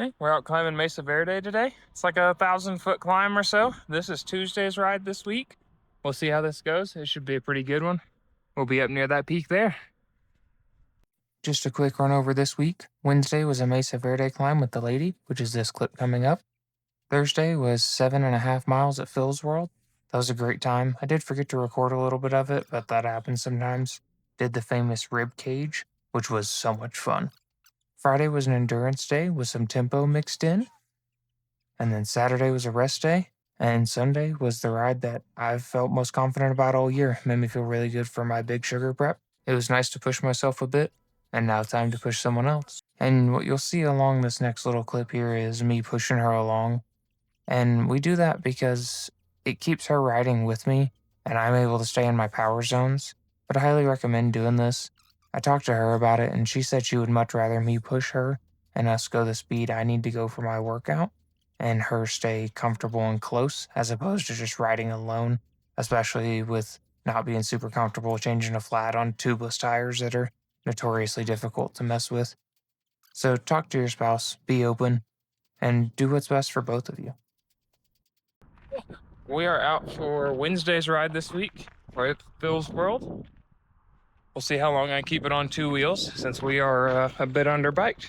Hey, we're out climbing Mesa Verde today. It's like a 1,000-foot climb or so. This is Tuesday's ride this week. We'll see how this goes. It should be a pretty good one. We'll be up near that peak there. Just a quick run over this week. Wednesday was a Mesa Verde climb with the lady, which is this clip coming up. Thursday was 7.5 miles at Phil's World. That was a great time. I did forget to record a little bit of it, but that happens sometimes. Did the famous rib cage, which was so much fun. Friday was an endurance day with some tempo mixed in. And then Saturday was a rest day. And Sunday was the ride that I've felt most confident about all year. Made me feel really good for my big sugar prep. It was nice to push myself a bit. And now time to push someone else. And what you'll see along this next little clip here is me pushing her along. And we do that because it keeps her riding with me and I'm able to stay in my power zones. But I highly recommend doing this. I talked to her about it and she said she would much rather me push her and us go the speed I need to go for my workout and her stay comfortable and close as opposed to just riding alone, especially with not being super comfortable changing a flat on tubeless tires that are notoriously difficult to mess with. So talk to your spouse, be open, and do what's best for both of you. We are out for Wednesday's ride this week with Phil's World. We'll see how long I keep it on two wheels since we are a bit underbiked.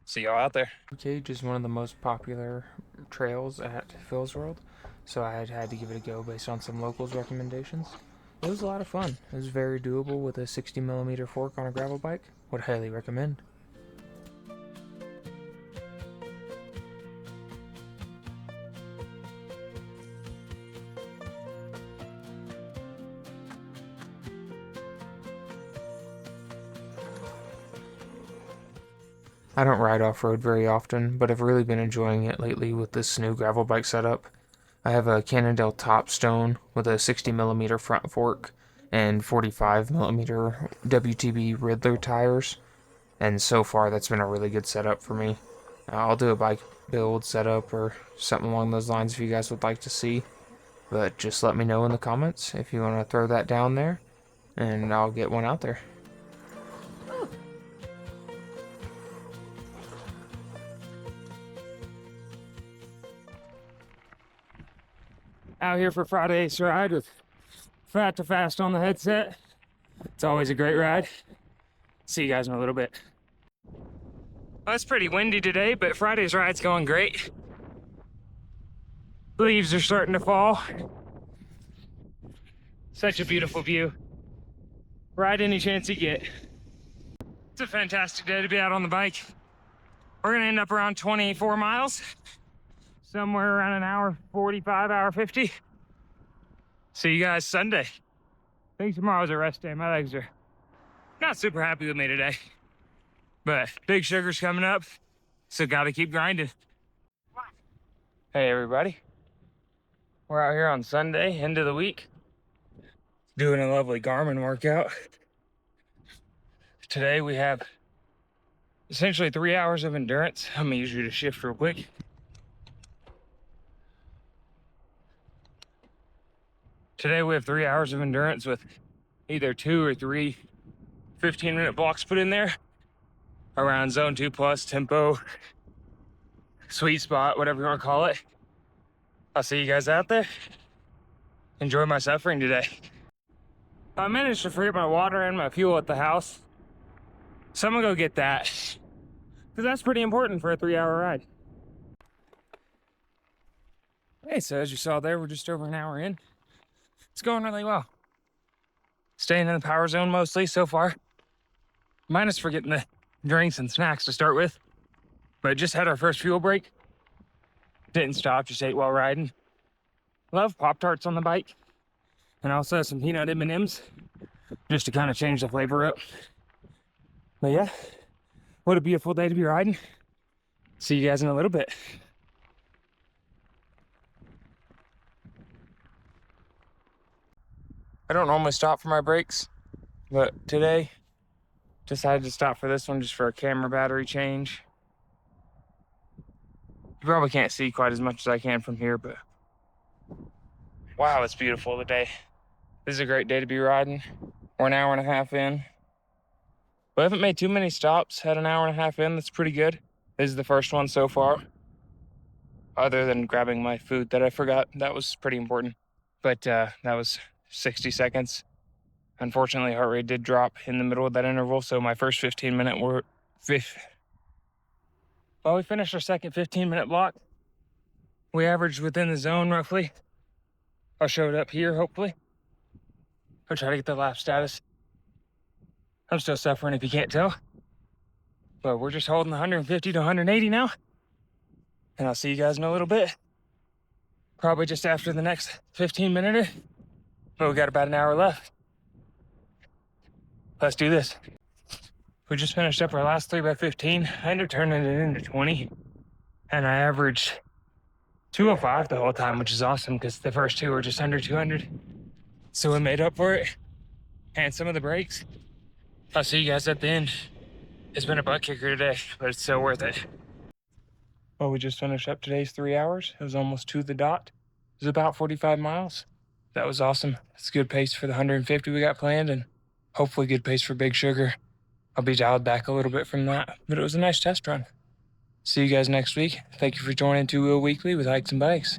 See y'all out there. Cage is one of the most popular trails at Phil's World, so I had to give it a go based on some locals' recommendations. It was a lot of fun. It was very doable with a 60mm fork on a gravel bike. Would highly recommend. I don't ride off-road very often, but I've really been enjoying it lately with this new gravel bike setup. I have a Cannondale Topstone with a 60mm front fork and 45mm WTB Riddler tires, and so far that's been a really good setup for me. I'll do a bike build setup or something along those lines if you guys would like to see, but just let me know in the comments if you want to throw that down there, and I'll get one out there. Out here for Friday's ride with Fat to Fast on the headset. It's always a great ride. See you guys in a little bit. Well, it's pretty windy today, but Friday's ride's going great. Leaves are starting to fall. Such a beautiful view. Ride any chance you get. It's a fantastic day to be out on the bike. We're gonna end up around 24 miles. Somewhere around an hour 45, hour 50. See you guys Sunday. I think tomorrow's a rest day. My legs are not super happy with me today. But big sugar's coming up, so gotta keep grinding. Hey everybody. We're out here on Sunday, end of the week, doing a lovely Garmin workout. Today we have essentially 3 hours of endurance. I'm gonna use you to shift real quick. Today we have 3 hours of endurance with either 2 or 3 15-minute blocks put in there around zone 2 plus, tempo, sweet spot, whatever you want to call it. I'll see you guys out there. Enjoy my suffering today. I managed to forget my water and my fuel at the house, so I'm gonna go get that because that's pretty important for a 3-hour ride. Hey, so as you saw there, we're just over an hour in. It's going really well. Staying in the power zone mostly so far. Minus forgetting the drinks and snacks to start with. But just had our first fuel break. Didn't stop, just ate while riding. Love Pop-Tarts on the bike. And also some peanut M&Ms. Just to kind of change the flavor up. But yeah, what a beautiful day to be riding. See you guys in a little bit. I don't normally stop for my breaks, but today decided to stop for this one just for a camera battery change. You probably can't see quite as much as I can from here, but wow, it's beautiful today. This is a great day to be riding. We're an hour and a half in. We haven't made too many stops, had an hour and a half in, that's pretty good. This is the first one so far, other than grabbing my food that I forgot. That was pretty important. But that was 60 seconds. Unfortunately, heart rate did drop in the middle of that interval, so my first 15-minute were... Well, we finished our second 15-minute block. We averaged within the zone, roughly. I'll show it up here, hopefully. I'll try to get the lap status. I'm still suffering if you can't tell. But we're just holding 150 to 180 now. And I'll see you guys in a little bit. Probably just after the next 15-minute. But we got about an hour left. Let's do this. We just finished up our last 3x15. I ended up turning it into 20. And I averaged 205 the whole time, which is awesome because the first two were just under 200. So we made up for it. And some of the breaks. I'll see you guys at the end. It's been a butt kicker today, but it's so worth it. Well, we just finished up today's 3 hours. It was almost to the dot. It was about 45 miles. That was awesome. It's a good pace for the 150 we got planned, and hopefully good pace for Big Sugar. I'll be dialed back a little bit from that, but it was a nice test run. See you guys next week. Thank you for joining Two Wheel Weekly with Hikes and Bikes.